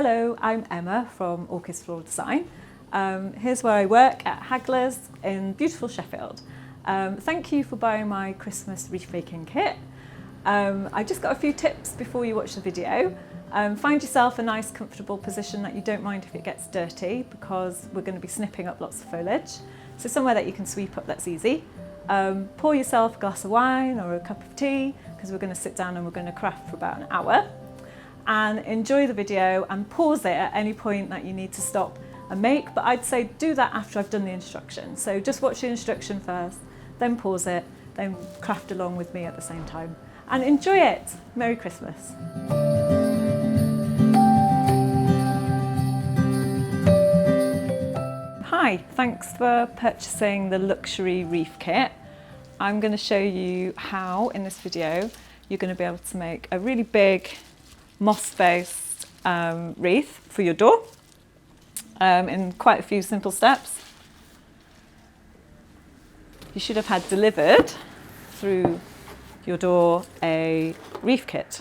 Hello, I'm Emma from Orchis Floral Design. Here's where I work at Hagler's in beautiful Sheffield. Thank you for buying my Christmas wreath making kit. I just got a few tips before you watch the video. Find yourself a nice comfortable position that you don't mind if it gets dirty, because we're going to be snipping up lots of foliage. So somewhere that you can sweep up that's easy. Pour yourself a glass of wine or a cup of tea, because we're going to sit down and we're going to craft for about an hour. And enjoy the video and pause it at any point that you need to stop and make, but I'd say do that after I've done the instruction. So just watch the instruction first, then pause it, then craft along with me at the same time. And enjoy it! Merry Christmas! Hi, thanks for purchasing the luxury wreath kit. I'm going to show you how, in this video, you're going to be able to make a really big moss-based wreath for your door in quite a few simple steps. You should have had delivered through your door a wreath kit,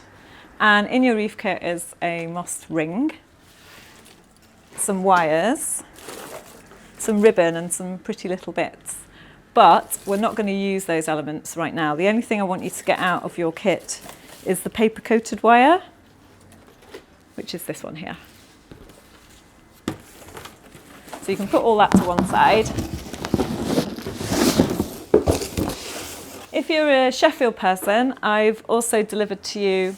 and in your wreath kit is a moss ring, some wires, some ribbon and some pretty little bits, but we're not going to use those elements right now. The only thing I want you to get out of your kit is the paper coated wire, which is this one here. So you can put all that to one side. If you're a Sheffield person, I've also delivered to you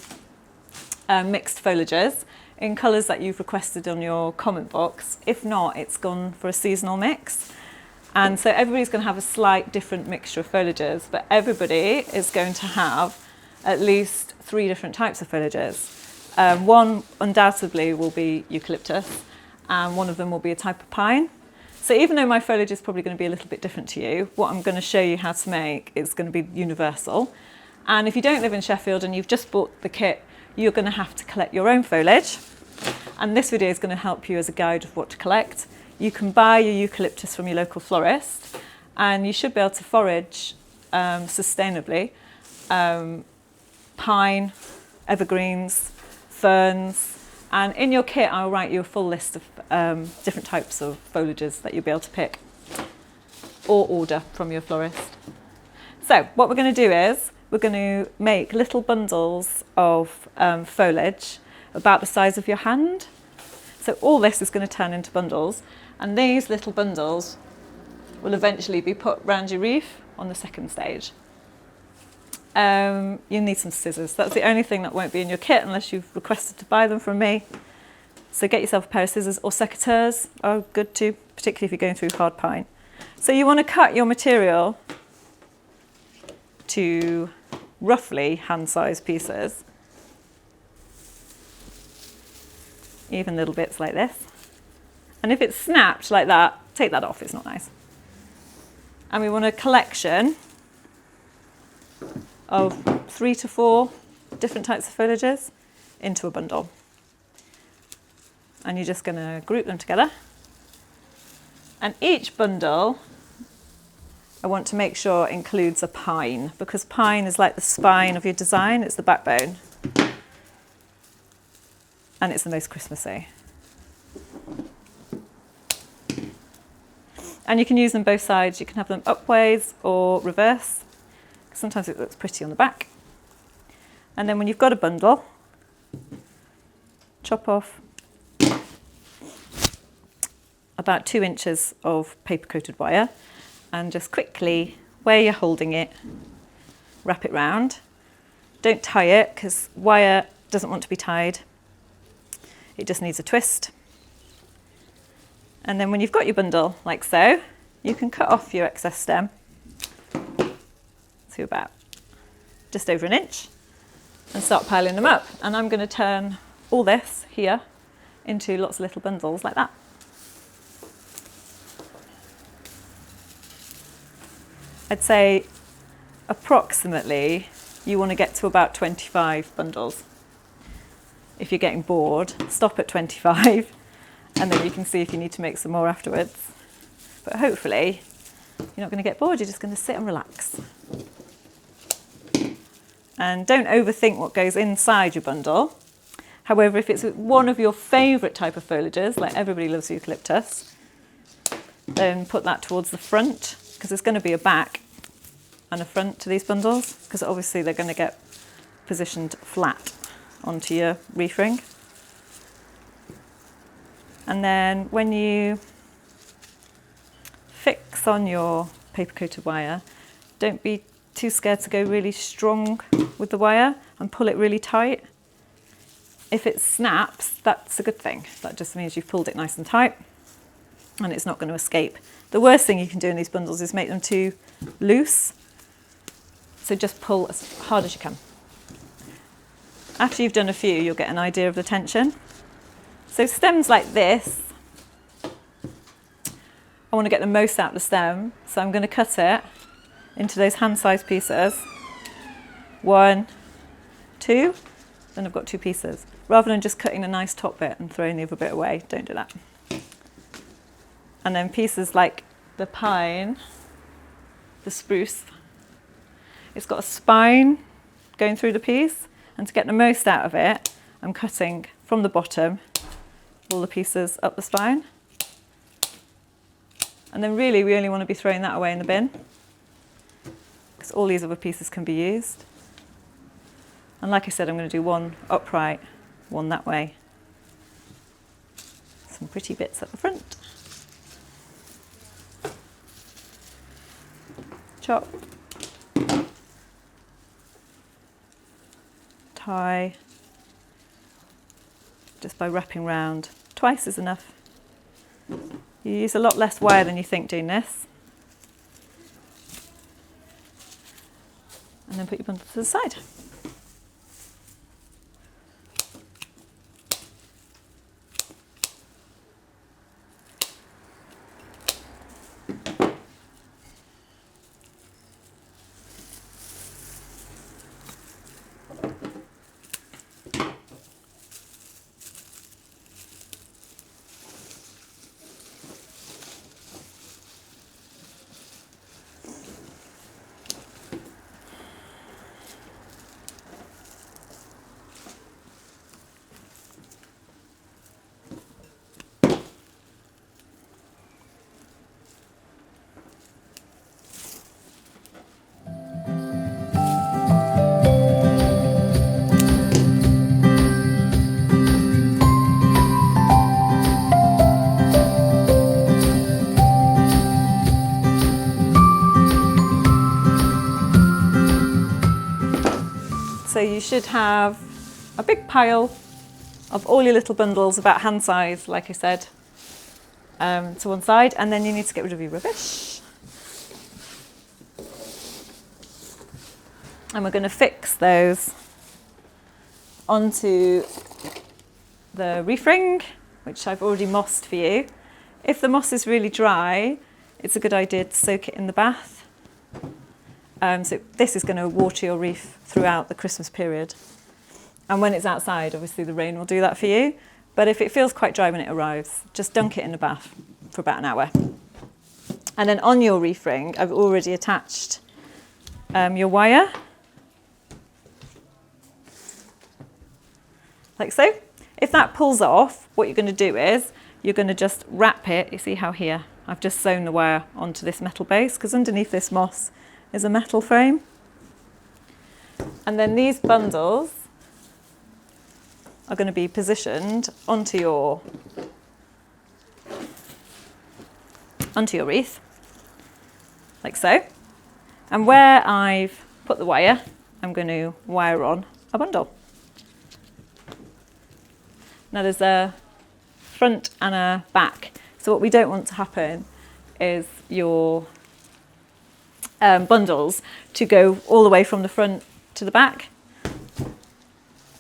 mixed foliages in colours that you've requested on your comment box. If not, it's gone for a seasonal mix. And so everybody's going to have a slight different mixture of foliages, but everybody is going to have at least 3 different types of foliages. One undoubtedly will be eucalyptus, and one of them will be a type of pine. So even though my foliage is probably going to be a little bit different to you, what I'm going to show you how to make is going to be universal. And if you don't live in Sheffield and you've just bought the kit, you're going to have to collect your own foliage. And this video is going to help you as a guide of what to collect. You can buy your eucalyptus from your local florist, and you should be able to forage sustainably pine, evergreens, ferns, and in your kit I'll write you a full list of different types of foliages that you'll be able to pick or order from your florist. So what we're going to do is we're going to make little bundles of foliage about the size of your hand. So all this is going to turn into bundles, and these little bundles will eventually be put round your wreath on the second stage. You'll need some scissors. That's the only thing that won't be in your kit unless you've requested to buy them from me. So get yourself a pair of scissors, or secateurs are good too, particularly if you're going through hard pine. So you want to cut your material to roughly hand-sized pieces, even little bits like this. And if it's snapped like that, take that off, it's not nice. And we want a collection of 3 to 4 different types of foliages into a bundle. And you're just going to group them together. And each bundle, I want to make sure includes a pine, because pine is like the spine of your design, it's the backbone. And it's the most Christmassy. And you can use them both sides. You can have them upwards or reverse. Sometimes it looks pretty on the back. And then when you've got a bundle, chop off about 2 inches of paper coated wire and just quickly, where you're holding it, wrap it round. Don't tie it, because wire doesn't want to be tied. It just needs a twist. And then when you've got your bundle like so, you can cut off your excess stem to about just over 1 inch and start piling them up. And I'm going to turn all this here into lots of little bundles like that. I'd say approximately you want to get to about 25 bundles. If you're getting bored, stop at 25 and then you can see if you need to make some more afterwards. But hopefully you're not going to get bored, you're just going to sit and relax. And don't overthink what goes inside your bundle. However, if it's one of your favourite type of foliages, like everybody loves eucalyptus, then put that towards the front, because there's going to be a back and a front to these bundles, because obviously they're going to get positioned flat onto your reef ring. And then when you fix on your paper coated wire, don't be too scared to go really strong with the wire and pull it really tight. If it snaps, that's a good thing. That just means you've pulled it nice and tight and it's not going to escape. The worst thing you can do in these bundles is make them too loose. So just pull as hard as you can. After you've done a few, you'll get an idea of the tension. So stems like this, I want to get the most out of the stem, so I'm going to cut it into those hand-sized pieces. 1, 2, then I've got 2 pieces. Rather than just cutting a nice top bit and throwing the other bit away, don't do that. And then pieces like the pine, the spruce, it's got a spine going through the piece, and to get the most out of it, I'm cutting from the bottom all the pieces up the spine. And then really we only want to be throwing that away in the bin, because all these other pieces can be used. And like I said, I'm going to do one upright, one that way. Some pretty bits at the front. Chop. Tie. Just by wrapping round. Twice is enough. You use a lot less wire than you think doing this. And then put your bundle to the side. So you should have a big pile of all your little bundles, about hand size, like I said, to one side, and then you need to get rid of your rubbish. And we're going to fix those onto the reef ring, which I've already mossed for you. If the moss is really dry, it's a good idea to soak it in the bath. So this is going to water your reef throughout the Christmas period. And when it's outside, obviously the rain will do that for you. But if it feels quite dry when it arrives, just dunk it in the bath for about an hour. And then on your reef ring, I've already attached your wire. Like so. If that pulls off, what you're going to do is you're going to just wrap it. You see how here I've just sewn the wire onto this metal base, because underneath this moss is a metal frame. And then these bundles are going to be positioned onto your wreath, like so. And where I've put the wire, I'm going to wire on a bundle. Now there's a front and a back. So what we don't want to happen is your bundles to go all the way from the front to the back.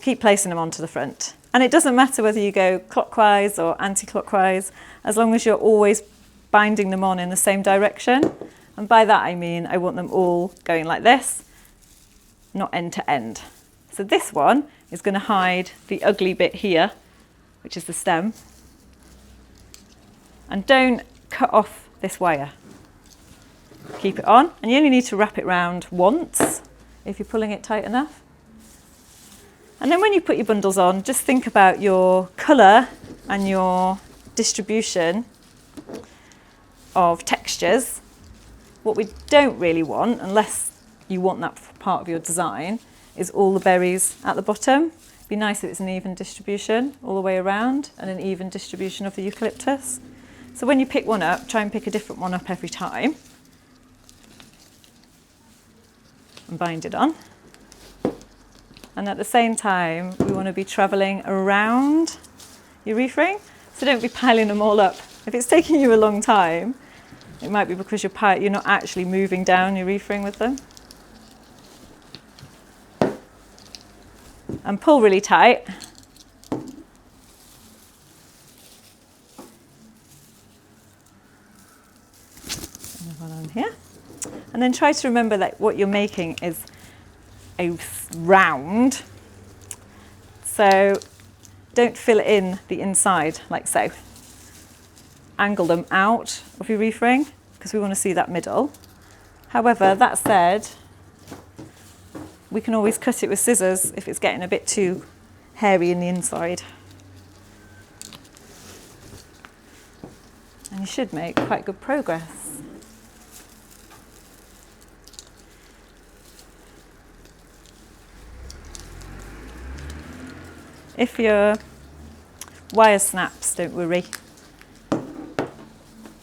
Keep placing them onto the front. And it doesn't matter whether you go clockwise or anti-clockwise, as long as you're always binding them on in the same direction. And by that I mean I want them all going like this, not end to end. So this one is going to hide the ugly bit here, which is the stem. And don't cut off this wire. Keep it on, and you only need to wrap it round once if you're pulling it tight enough. And then when you put your bundles on, just think about your colour and your distribution of textures. What we don't really want, unless you want that for part of your design, is all the berries at the bottom. It'd be nice if it's an even distribution all the way around and an even distribution of the eucalyptus. So when you pick one up, try and pick a different one up every time and bind it on. And at the same time, we want to be travelling around your wreath ring, so don't be piling them all up. If it's taking you a long time, it might be because you're not actually moving down your wreath ring with them. And pull really tight. One on here. And then try to remember that what you're making is a round. So don't fill in the inside like so. Angle them out of your wreath ring because we want to see that middle. However, that said, we can always cut it with scissors if it's getting a bit too hairy in the inside. And you should make quite good progress. If your wire snaps, don't worry.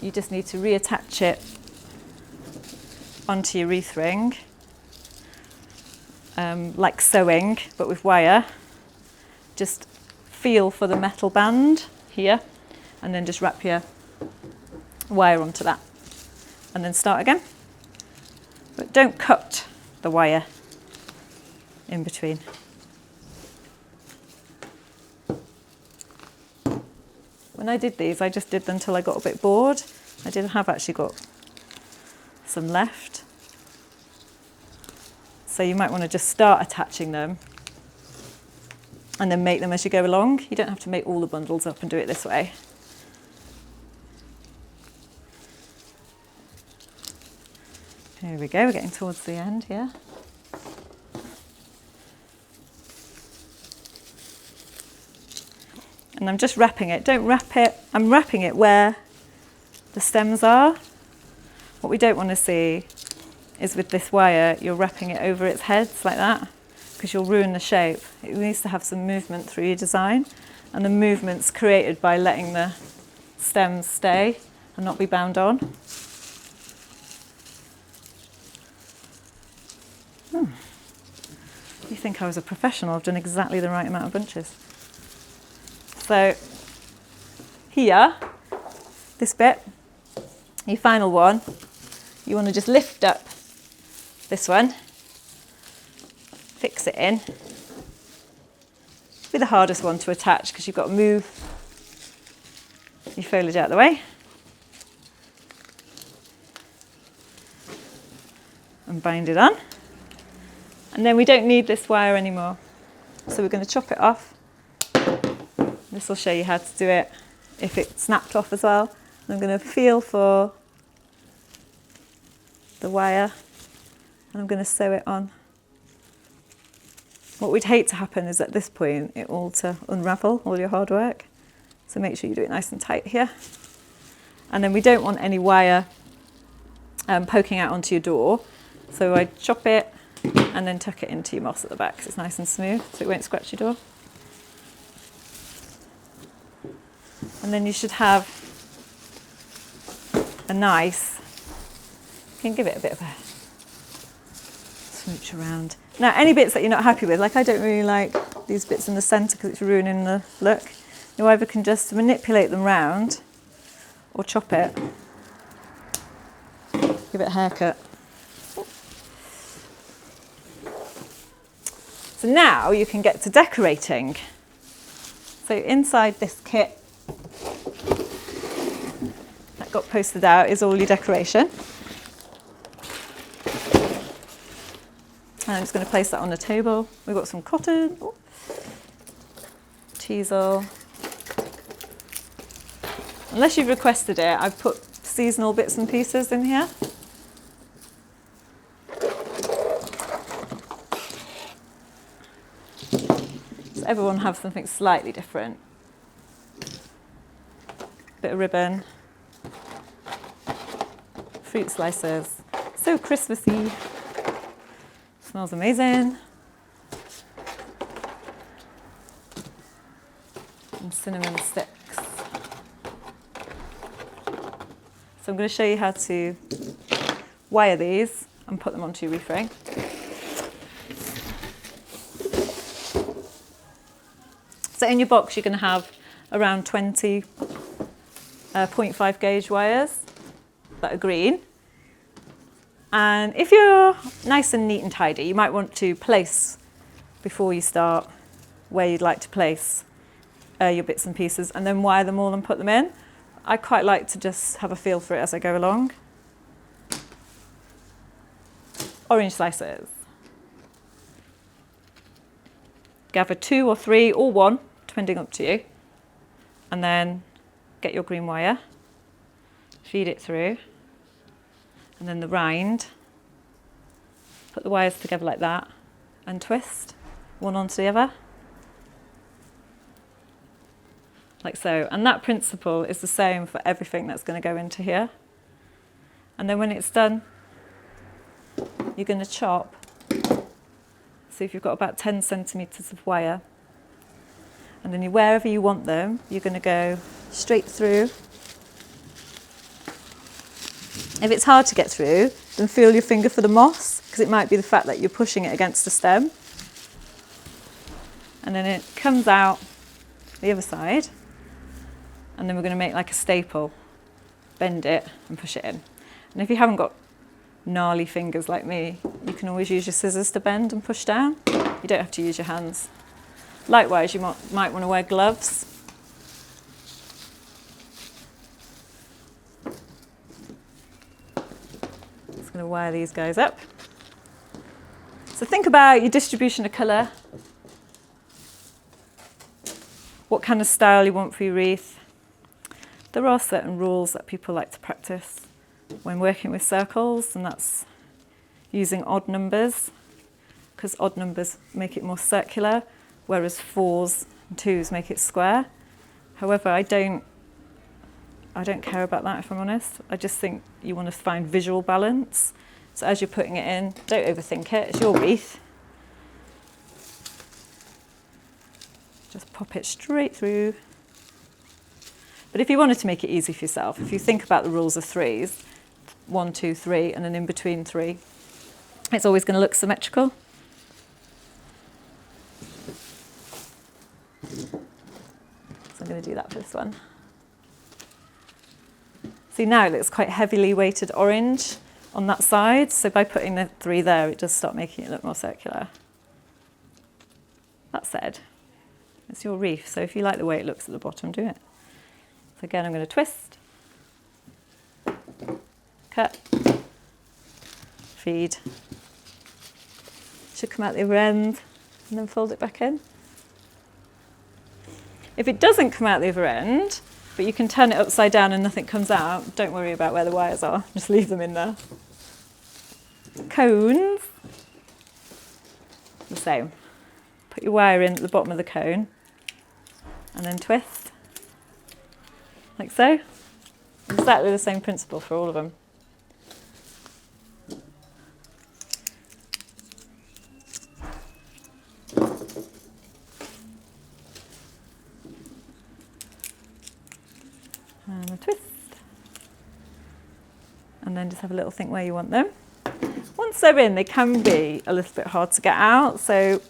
You just need to reattach it onto your wreath ring, like sewing, but with wire. Just feel for the metal band here, and then just wrap your wire onto that, and then start again. But don't cut the wire in between. When I did these, I just did them till I got a bit bored. I have actually got some left. So you might want to just start attaching them and then make them as you go along. You don't have to make all the bundles up and do it this way. Here we go, we're getting towards the end here. And I'm just wrapping it. Don't wrap it. I'm wrapping it where the stems are. What we don't want to see is with this wire, you're wrapping it over its heads like that, because you'll ruin the shape. It needs to have some movement through your design, and the movement's created by letting the stems stay and not be bound on. You think I was a professional? I've done exactly the right amount of bunches. So here, this bit, your final one, you want to just lift up this one, fix it in. Be the hardest one to attach because you've got to move your foliage out of the way. And bind it on. And then we don't need this wire anymore. So we're going to chop it off. This will show you how to do it if it snapped off as well. And I'm going to feel for the wire and I'm going to sew it on. What we'd hate to happen is at this point it all to unravel all your hard work. So make sure you do it nice and tight here. And then we don't want any wire poking out onto your door. So I chop it and then tuck it into your moss at the back so it's nice and smooth so it won't scratch your door. And then you should have a nice, you can give it a bit of a smooch around. Now any bits that you're not happy with, like I don't really like these bits in the centre because it's ruining the look, you either can just manipulate them round or chop it, give it a haircut. So now you can get to decorating. So inside this kit that got posted out is all your decoration. And I'm just going to place that on the table. We've got some cotton, teasel. Unless you've requested it, I've put seasonal bits and pieces in here. everyone have something slightly different. Bit of ribbon, fruit slices, so Christmassy, smells amazing. And cinnamon sticks. So I'm going to show you how to wire these and put them onto your wreath ring. So in your box you're going to have around 20 0.5 gauge wires that are green. And if you're nice and neat and tidy, you might want to place, before you start, where you'd like to place your bits and pieces, and then wire them all and put them in. I quite like to just have a feel for it as I go along. Orange slices. Gather 2 or 3 or 1, depending up to you, and then get your green wire, feed it through, and then the rind, put the wires together like that and twist one onto the other, like so. And that principle is the same for everything that's going to go into here. And then when it's done, you're going to chop. So if you've got about 10 centimetres of wire, and then wherever you want them, you're going to go straight through. If it's hard to get through, then feel your finger for the moss, because it might be the fact that you're pushing it against the stem. And then it comes out the other side, and then we're going to make like a staple, bend it and push it in. And if you haven't got gnarly fingers like me, you can always use your scissors to bend and push down. You don't have to use your hands. Likewise, you might want to wear gloves. Just going to wire these guys up. So think about your distribution of colour, what kind of style you want for your wreath. There are certain rules that people like to practice when working with circles, and that's using odd numbers, because odd numbers make it more circular, whereas 4s and 2s make it square. However, I don't care about that, if I'm honest. I just think you want to find visual balance. So as you're putting it in, don't overthink it. It's your wreath. Just pop it straight through. But if you wanted to make it easy for yourself, if you think about the rules of 3s, 1, 2, 3, and then in between 3, it's always going to look symmetrical. So I'm going to do that for this one. See, now it looks quite heavily weighted orange on that side, so by putting the 3 there, it does start making it look more circular. That said, it's your wreath, so if you like the way it looks at the bottom, do it. So again, I'm going to twist, cut, feed. Should come out the other end, and then fold it back in. If it doesn't come out the other end, but you can turn it upside down and nothing comes out, don't worry about where the wires are, just leave them in there. Cones, the same. Put your wire in at the bottom of the cone and then twist, like so. Exactly the same principle for all of them. And a twist. And then just have a little think where you want them. Once they're in, they can be a little bit hard to get out, so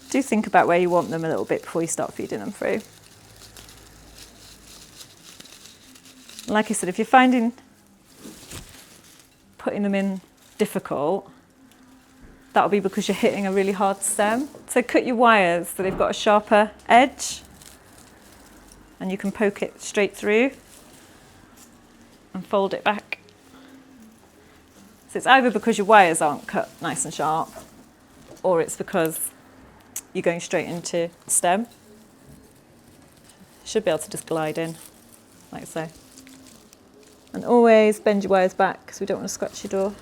do think about where you want them a little bit before you start feeding them through. Like I said, if you're finding putting them in difficult, that'll be because you're hitting a really hard stem. So cut your wires so they've got a sharper edge, and you can poke it straight through and fold it back. So it's either because your wires aren't cut nice and sharp, or it's because you're going straight into the stem. You should be able to just glide in, like so. And always bend your wires back, because we don't want to scratch your door.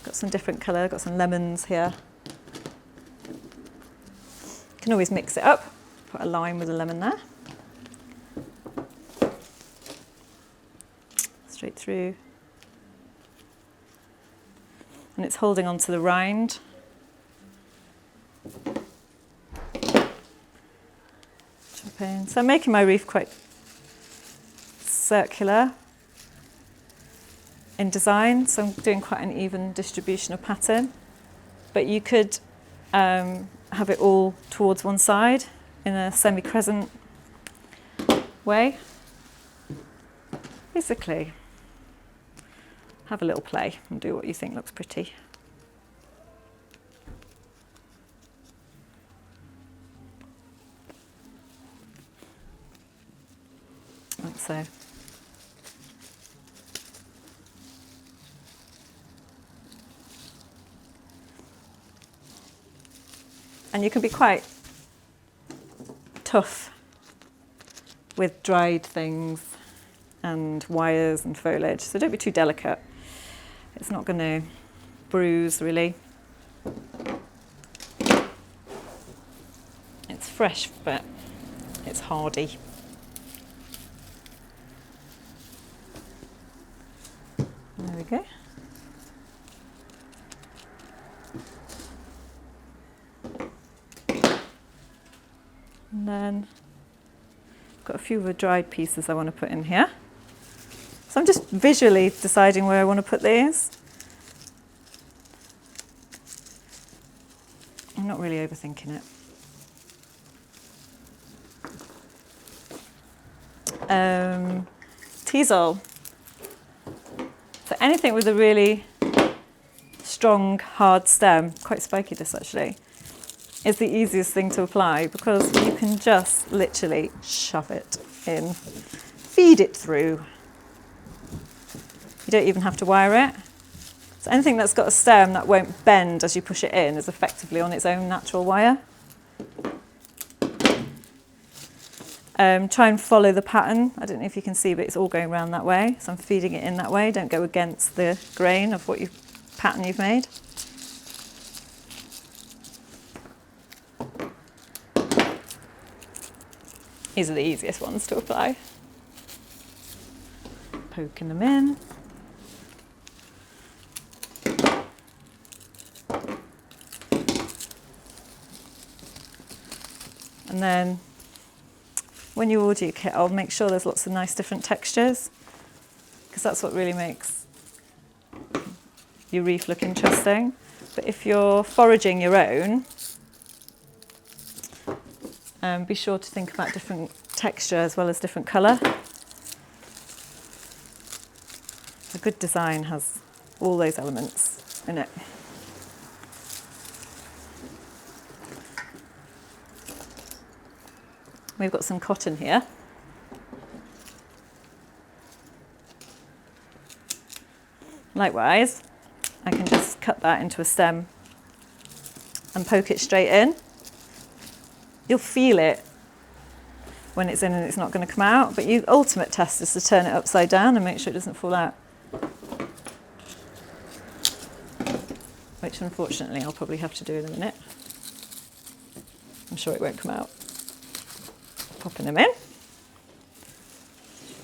Got some different colour. I've got some lemons here. You can always mix it up. Put a lime with a lemon there. Straight through. And it's holding onto the rind. Chop in. So I'm making my wreath quite circular in design, so I'm doing quite an even distribution of pattern. But you could have it all towards one side in a semi-crescent way. Basically, have a little play and do what you think looks pretty. Like so. And you can be quite tough with dried things and wires and foliage, so don't be too delicate. It's not going to bruise really. It's fresh, but it's hardy. There we go. And then I've got a few of the dried pieces I want to put in here. So I'm just visually deciding where I want to put these. I'm not really overthinking it. Teasel. So anything with a really strong, hard stem, quite spiky this actually, is the easiest thing to apply because you can just literally shove it in, feed it through. You don't even have to wire it. So anything that's got a stem that won't bend as you push it in is effectively on its own natural wire. Try and follow the pattern. I don't know if you can see, but it's all going around that way. So I'm feeding it in that way. Don't go against the grain of what pattern you've made. These are the easiest ones to apply. Poking them in. And then when you order your kit, I'll make sure there's lots of nice different textures because that's what really makes your wreath look interesting. But if you're foraging your own, be sure to think about different texture as well as different colour. A good design has all those elements in it. We've got some cotton here. Likewise, I can just cut that into a stem and poke it straight in. You'll feel it when it's in and it's not going to come out, but your ultimate test is to turn it upside down and make sure it doesn't fall out. Which unfortunately I'll probably have to do in a minute. I'm sure it won't come out. Popping them in.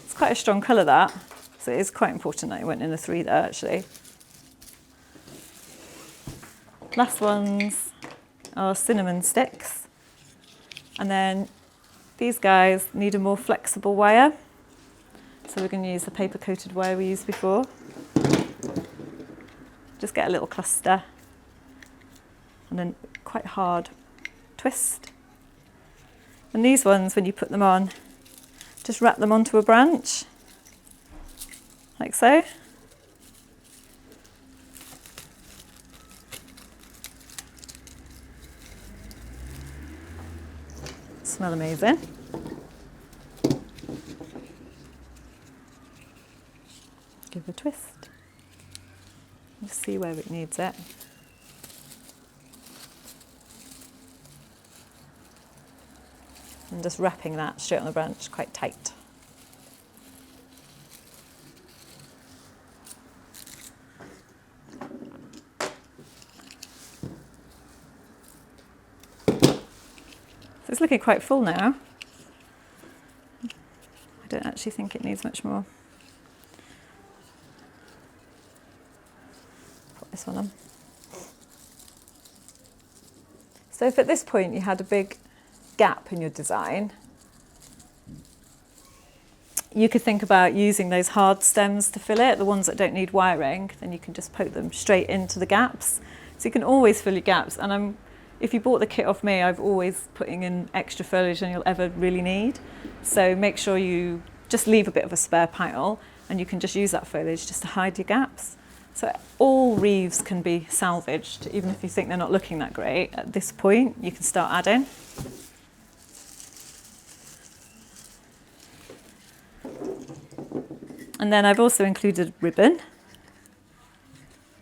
It's quite a strong colour that, so it is quite important that it went in the 3 there actually. Last ones are cinnamon sticks. And then these guys need a more flexible wire. So we're going to use the paper coated wire we used before. Just get a little cluster and then quite hard twist. And these ones, when you put them on, just wrap them onto a branch, like so. Smell amazing. Give it a twist. Just see where it needs it. And just wrapping that straight on the branch quite tight. So it's looking quite full now. I don't actually think it needs much more. Put this one on. So if at this point you had a big gap in your design, you could think about using those hard stems to fill it, the ones that don't need wiring, then you can just poke them straight into the gaps. So you can always fill your gaps. And if you bought the kit off me, I've always putting in extra foliage than you'll ever really need. So make sure you just leave a bit of a spare pile and you can just use that foliage just to hide your gaps. So all wreaths can be salvaged, even if you think they're not looking that great. At this point, you can start adding. And then I've also included ribbon,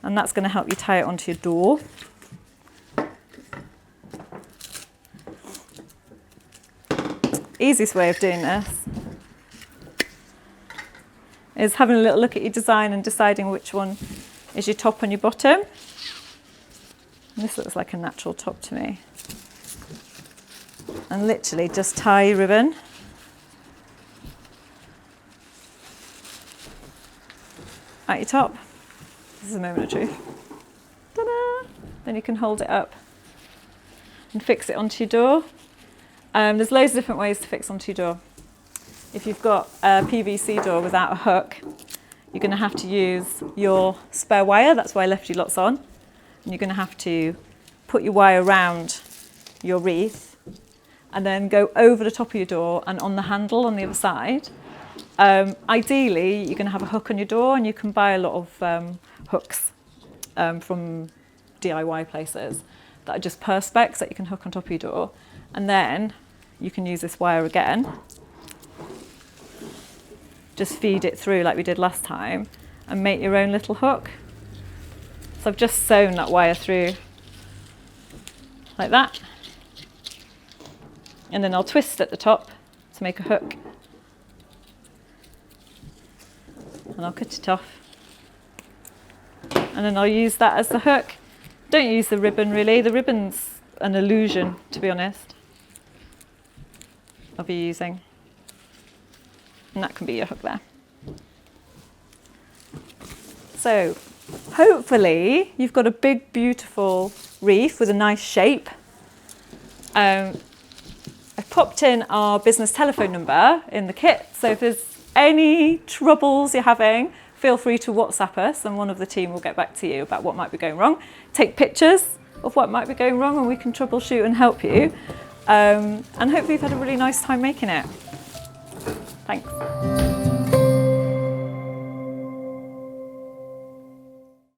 and that's going to help you tie it onto your door. Easiest way of doing this is having a little look at your design and deciding which one is your top and your bottom. And this looks like a natural top to me. And literally just tie your ribbon at your top. This is a moment of truth. Ta-da! Then you can hold it up and fix it onto your door. There's loads of different ways to fix onto your door. If you've got a PVC door without a hook, you're going to have to use your spare wire. That's why I left you lots on. And you're going to have to put your wire around your wreath and then go over the top of your door and on the handle on the other side. Ideally, you're going to have a hook on your door, and you can buy a lot of hooks from DIY places that are just perspex that you can hook on top of your door. And then you can use this wire again. Just feed it through like we did last time and make your own little hook. So I've just sewn that wire through like that. And then I'll twist at the top to make a hook. And I'll cut it off. And then I'll use that as the hook. Don't use the ribbon really. The ribbon's an illusion, to be honest. I'll be using. And that can be your hook there. So hopefully you've got a big, beautiful wreath with a nice shape. I've popped in our business telephone number in the kit. So if there's any troubles you're having, feel free to WhatsApp us and one of the team will get back to you about what might be going wrong. Take pictures of what might be going wrong and we can troubleshoot and help you. And hopefully you've had a really nice time making it. Thanks.